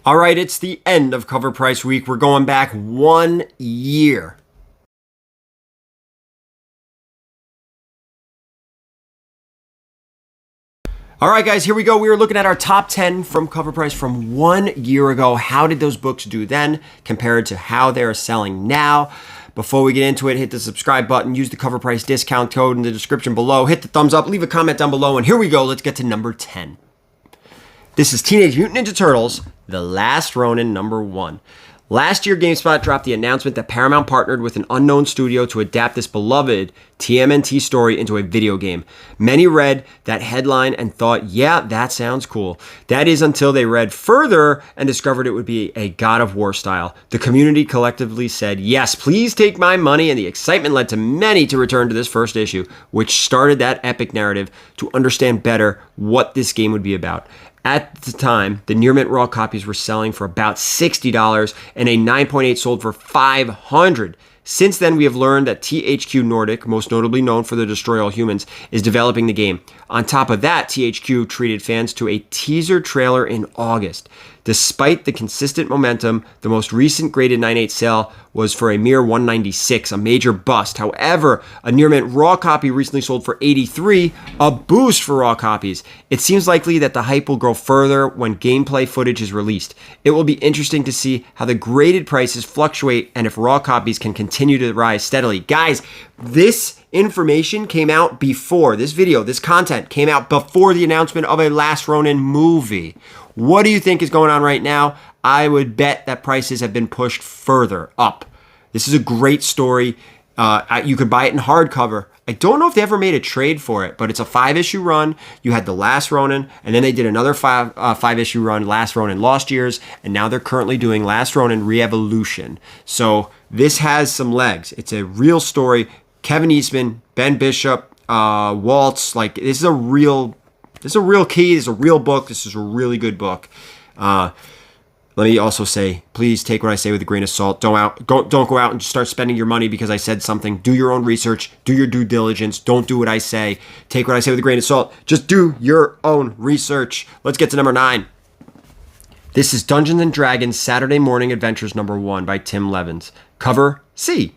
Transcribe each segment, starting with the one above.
All right, it's the end of Covrprice week. We're going back 1 year. All right, guys, here we go. We were looking at our top 10 from Covrprice from 1 year ago. How did those books do then compared to how they're selling now? Before we get into it, hit the subscribe button, use the Covrprice discount code in the description below, hit the thumbs up, leave a comment down below, and here we go. Let's get to number 10. This is Teenage Mutant Ninja Turtles, The Last Ronin, number 1. Last year, GameSpot dropped the announcement that Paramount partnered with an unknown studio to adapt this beloved TMNT story into a video game. Many read that headline and thought, yeah, that sounds cool. That is until they read further and discovered it would be a God of War style. The community collectively said, yes, please take my money, and the excitement led to many to return to this first issue, which started that epic narrative to understand better what this game would be about. At the time, the Near Mint Raw copies were selling for about $60 and a 9.8 sold for $500. Since then, we have learned that THQ Nordic, most notably known for the Destroy All Humans, is developing the game. On top of that, THQ treated fans to a teaser trailer in August. Despite the consistent momentum, the most recent graded 9.8 sale was for a mere $196, a major bust. However, a Near Mint Raw copy recently sold for $83, a boost for Raw copies. It seems likely that the hype will grow further when gameplay footage is released. It will be interesting to see how the graded prices fluctuate and if Raw copies can continue to rise steadily. Guys, this information came out before, this content came out before the announcement of a Last Ronin movie. What do you think is going on right now? I would bet that prices have been pushed further up. This is a great story. You could buy it in hardcover. I don't know if they ever made a trade for it, but it's a 5-issue run. You had The Last Ronin, and then they did another 5-issue run, Last Ronin Lost Years, and now they're currently doing Last Ronin Re-Evolution. So this has some legs. It's a real story. Kevin Eastman, Ben Bishop, Waltz, like this is a real key. This is a real book. This is a really good book. Let me also say, please take what I say with a grain of salt. Don't go out and just start spending your money because I said something. Do your own research. Do your due diligence. Don't do what I say. Take what I say with a grain of salt. Just do your own research. Let's get to number 9. This is Dungeons and Dragons Saturday Morning Adventures number 1 by Tim Levins. Cover C.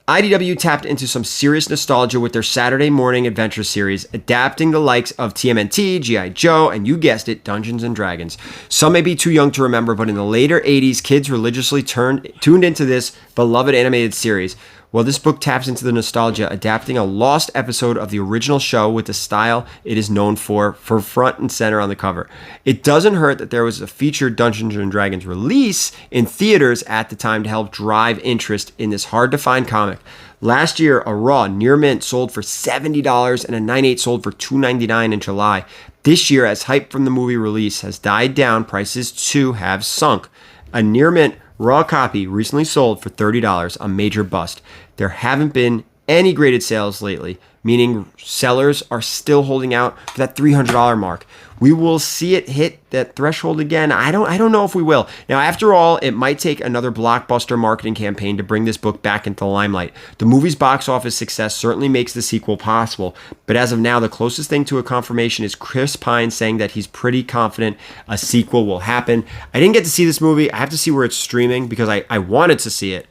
IDW tapped into some serious nostalgia with their Saturday Morning Adventure series, adapting the likes of TMNT, G.I. Joe, and you guessed it, Dungeons & Dragons. Some may be too young to remember, but in the later 80s, kids religiously tuned into this beloved animated series. Well, this book taps into the nostalgia, adapting a lost episode of the original show with the style it is known for front and center on the cover. It doesn't hurt that there was a featured Dungeons & Dragons release in theaters at the time to help drive interest in this hard-to-find comic. Last year, a Raw Near Mint sold for $70 and a 9.8 sold for $2.99 in July. This year, as hype from the movie release has died down, prices too have sunk. A Near Mint Raw copy recently sold for $30, a major bust. There haven't been any graded sales lately, meaning sellers are still holding out for that $300 mark. We will see it hit that threshold again. I don't know if we will. Now, after all, it might take another blockbuster marketing campaign to bring this book back into the limelight. The movie's box office success certainly makes the sequel possible, but as of now, the closest thing to a confirmation is Chris Pine saying that he's pretty confident a sequel will happen. I didn't get to see this movie. I have to see where it's streaming because I wanted to see it.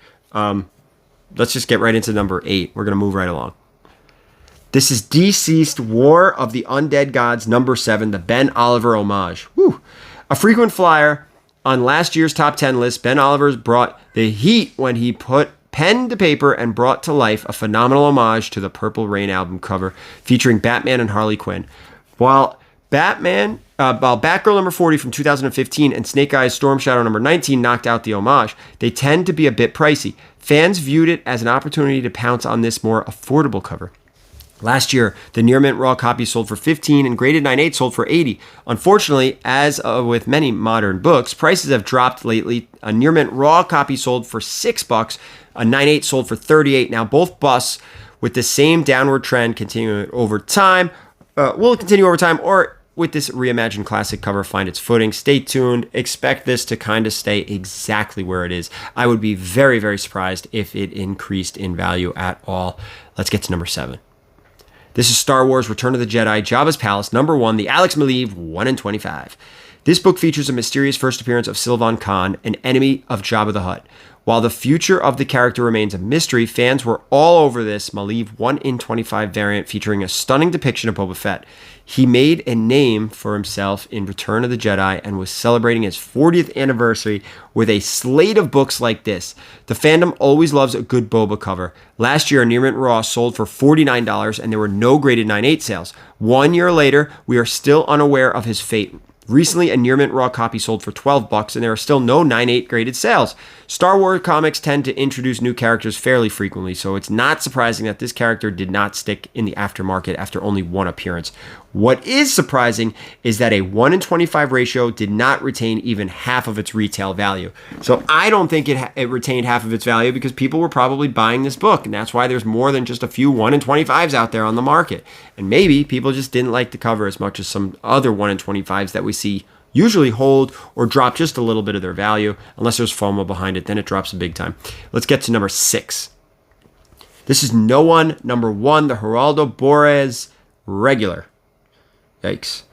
Let's just get right into number 8. We're going to move right along. This is Deceased War of the Undead Gods, number 7, the Ben Oliver homage. Whew. A frequent flyer on last year's top 10 list, Ben Oliver brought the heat when he put pen to paper and brought to life a phenomenal homage to the Purple Rain album cover featuring Batman and Harley Quinn. While Batgirl number 40 from 2015 and Snake Eyes Storm Shadow number 19 knocked out the homage, they tend to be a bit pricey. Fans viewed it as an opportunity to pounce on this more affordable cover. Last year, the Near Mint Raw copy sold for $15 and graded 9.8 sold for $80. Unfortunately, as with many modern books, prices have dropped lately. A Near Mint Raw copy sold for $6, a 9.8 sold for $38. Now, both busts with the same downward trend continuing over time, will continue over time, or with this reimagined classic cover find its footing. Stay tuned. Expect this to kind of stay exactly where it is. I would be very, very surprised if it increased in value at all. Let's get to number 7. This is Star Wars Return of the Jedi, Jabba's Palace, number 1, the Alex Maleev 1 in 25. This book features a mysterious first appearance of Sylvan Khan, an enemy of Jabba the Hutt. While the future of the character remains a mystery, fans were all over this Maleev 1 in 25 variant featuring a stunning depiction of Boba Fett. He made a name for himself in Return of the Jedi and was celebrating his 40th anniversary with a slate of books like this. The fandom always loves a good Boba cover. Last year, Near Mint Raw sold for $49 and there were no graded 9.8 sales. 1 year later, we are still unaware of his fate. Recently, a Near Mint Raw copy sold for $12 and there are still no 9.8 graded sales. Star Wars comics tend to introduce new characters fairly frequently, so it's not surprising that this character did not stick in the aftermarket after only one appearance. What is surprising is that a 1 in 25 ratio did not retain even half of its retail value. So I don't think it retained half of its value because people were probably buying this book, and that's why there's more than just a few 1 in 25s out there on the market. And maybe people just didn't like the cover as much as some other 1 in 25s that we see usually hold or drop just a little bit of their value. Unless there's FOMO behind it, then it drops big time. Let's get to number 6. This is No One, number 1, the Heraldo Borges Regular. Yikes.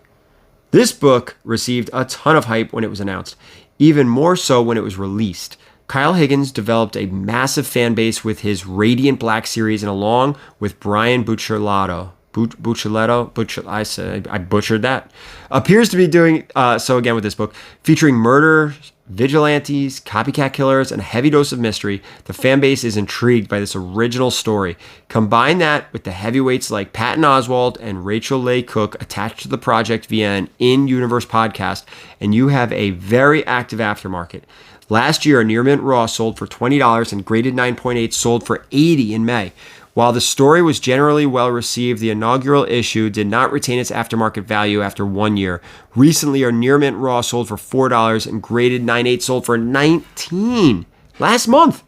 This book received a ton of hype when it was announced, even more so when it was released. Kyle Higgins developed a massive fan base with his Radiant Black series, and along with Brian Buccellato, I butchered that, appears to be doing so again with this book, featuring murder, vigilantes, copycat killers, and a heavy dose of mystery. The fan base is intrigued by this original story. Combine that with the heavyweights like Patton Oswalt and Rachel Leigh Cook attached to the project via an in-universe podcast, and you have a very active aftermarket. Last year, Near Mint Raw sold for $20 and graded 9.8 sold for $80 in May. While the story was generally well received, the inaugural issue did not retain its aftermarket value after 1 year. Recently, our Near Mint Raw sold for $4 and graded 9.8 sold for $19 last month.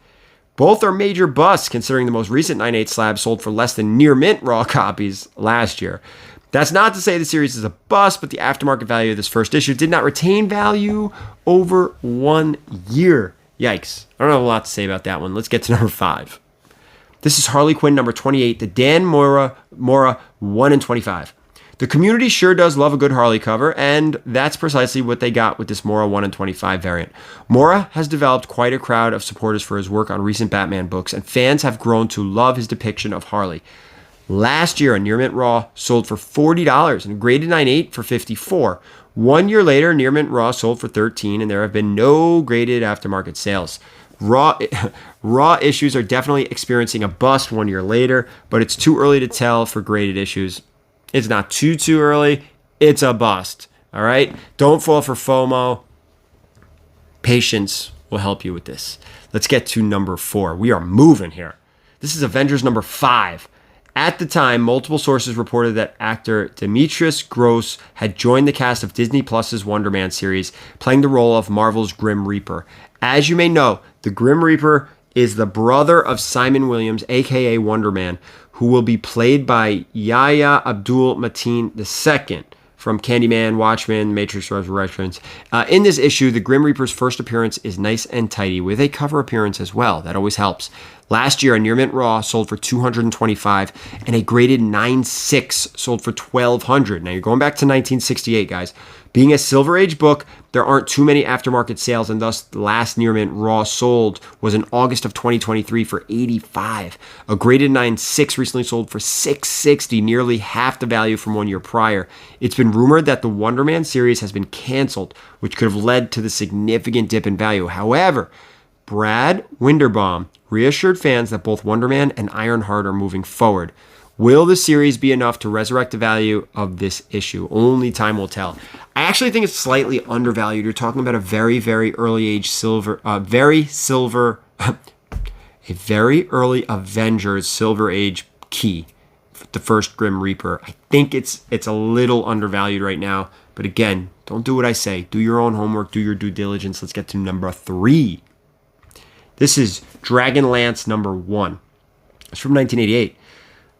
Both are major busts considering the most recent 9.8 slab sold for less than Near Mint Raw copies last year. That's not to say the series is a bust, but the aftermarket value of this first issue did not retain value over 1 year. Yikes. I don't have a lot to say about that one. Let's get to number 5. This is Harley Quinn number 28, the Dan Mora 1 in 25. The community sure does love a good Harley cover, and that's precisely what they got with this Mora 1 in 25 variant. Mora has developed quite a crowd of supporters for his work on recent Batman books, and fans have grown to love his depiction of Harley. Last year, a Near Mint Raw sold for $40 and graded 9.8 for $54. 1 year later, Near Mint Raw sold for $13, and there have been no graded aftermarket sales. Raw issues are definitely experiencing a bust 1 year later, but it's too early to tell for graded issues. It's not too early. It's a bust. All right? Don't fall for FOMO. Patience will help you with this. Let's get to number 4. We are moving here. This is Avengers number 5. At the time, multiple sources reported that actor Demetrius Gross had joined the cast of Disney Plus's Wonder Man series, playing the role of Marvel's Grim Reaper. As you may know, the Grim Reaper is the brother of Simon Williams, aka Wonder Man, who will be played by Yahya Abdul-Mateen II from Candyman, Watchmen, Matrix Resurrections. In this issue, the Grim Reaper's first appearance is nice and tidy, with a cover appearance as well. That always helps. Last year, a Near Mint Raw sold for $225, and a graded 9.6 sold for $1,200. Now, you're going back to 1968, guys. Being a Silver Age book, there aren't too many aftermarket sales, and thus the last Near Mint Raw sold was in August of 2023 for $85. A graded 9.6 recently sold for $660, nearly half the value from 1 year prior. It's been rumored that the Wonder Man series has been canceled, which could have led to the significant dip in value. However, Brad Winderbaum reassured fans that both Wonder Man and Ironheart are moving forward. Will the series be enough to resurrect the value of this issue? Only time will tell. I actually think it's slightly undervalued. You're talking about a very, very early age a very early Avengers Silver Age key, the first Grim Reaper. I think it's a little undervalued right now. But again, don't do what I say. Do your own homework. Do your due diligence. Let's get to number 3. This is Dragonlance number 1. It's from 1988.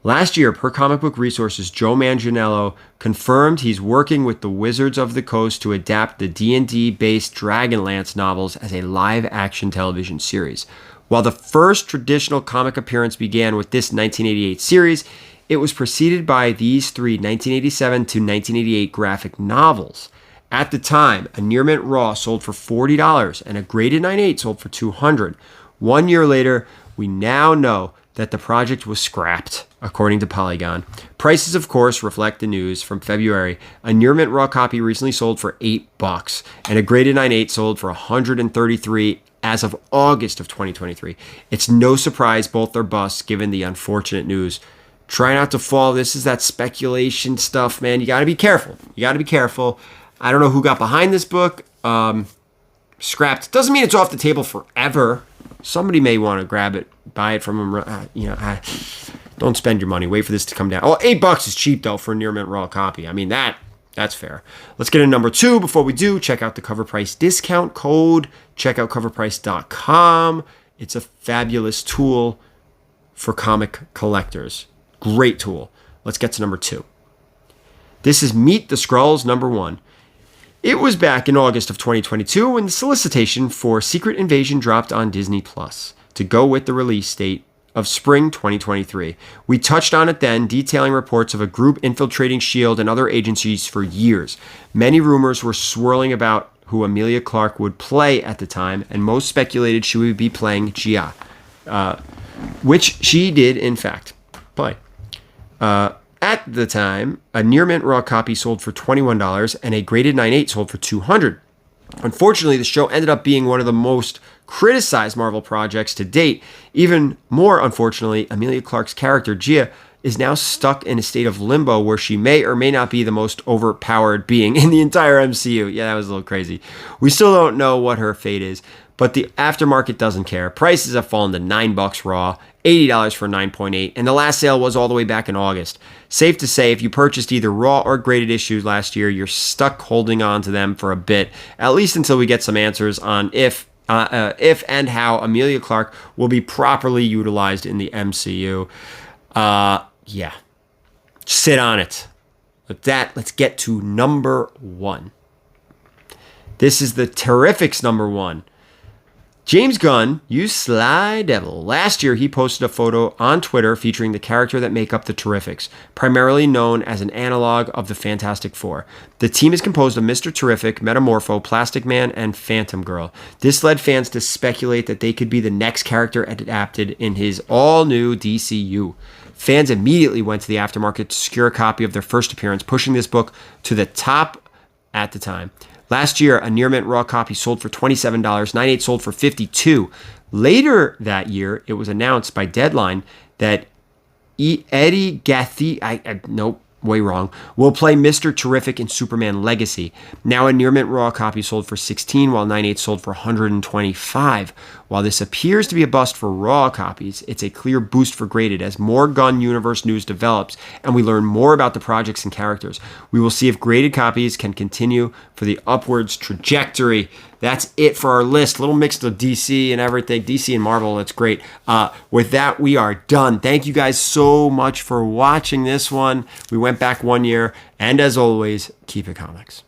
Last year, per Comic Book Resources, Joe Manganiello confirmed he's working with the Wizards of the Coast to adapt the D&D-based Dragonlance novels as a live-action television series. While the first traditional comic appearance began with this 1988 series, it was preceded by these 3 1987 to 1988 graphic novels. At the time, a Near Mint Raw sold for $40 and a graded 9/8 sold for $200. 1 year later, we now know that the project was scrapped, according to Polygon. Prices, of course, reflect the news from February. A Near Mint Raw copy recently sold for $8, and a graded 9/8 sold for $133 as of August of 2023. It's no surprise both are busts given the unfortunate news. Try not to fall. This is that speculation stuff, man. You got to be careful. You got to be careful. I don't know who got behind this book. Scrapped. Doesn't mean it's off the table forever. Somebody may want to grab it, buy it from them. Don't spend your money. Wait for this to come down. Oh, $8 is cheap, though, for a Near Mint Raw copy. I mean, that's fair. Let's get to number 2. Before we do, check out the Cover Price discount code. Check out coverprice.com. It's a fabulous tool for comic collectors. Great tool. Let's get to number 2. This is Meet the Skrulls, number 1. It was back in August of 2022 when the solicitation for Secret Invasion dropped on Disney Plus to go with the release date of spring 2023. We touched on it then, detailing reports of a group infiltrating S.H.I.E.L.D. and other agencies for years. Many rumors were swirling about who Emilia Clarke would play at the time, and most speculated she would be playing Gia, which she did, in fact, play. At the time, a Near Mint Raw copy sold for $21 and a graded 9/8 sold for $200. Unfortunately, the show ended up being one of the most criticized Marvel projects to date. Even more unfortunately, Emilia Clarke's character, Gia, is now stuck in a state of limbo where she may or may not be the most overpowered being in the entire MCU. Yeah, that was a little crazy. We still don't know what her fate is, but the aftermarket doesn't care. Prices have fallen to $9 raw, $80 for 9.8, and the last sale was all the way back in August. Safe to say, if you purchased either raw or graded issues last year, you're stuck holding on to them for a bit, at least until we get some answers on if and how Emilia Clarke will be properly utilized in the MCU. Yeah. Sit on it. With that, let's get to number 1. This is the Terrifics number 1. James Gunn, you sly devil. Last year, he posted a photo on Twitter featuring the character that make up the Terrifics, primarily known as an analog of the Fantastic Four. The team is composed of Mr. Terrific, Metamorpho, Plastic Man, and Phantom Girl. This led fans to speculate that they could be the next character adapted in his all-new DCU. Fans immediately went to the aftermarket to secure a copy of their first appearance, pushing this book to the top at the time. Last year, a Near Mint Raw copy sold for $27, 9/8 sold for $52. Later that year, it was announced by Deadline that Eddie Gathie, nope, way wrong, will play Mr. Terrific in Superman Legacy. Now a Near Mint Raw copy sold for $16, while 9/8 sold for $125. While this appears to be a bust for Raw copies, it's a clear boost for graded as more Gunn Universe news develops and we learn more about the projects and characters. We will see if graded copies can continue for the upwards trajectory. That's it for our list. A little mix of DC and everything. DC and Marvel, that's great. With that, we are done. Thank you guys so much for watching this one. We went back 1 year, and as always, keep it comics.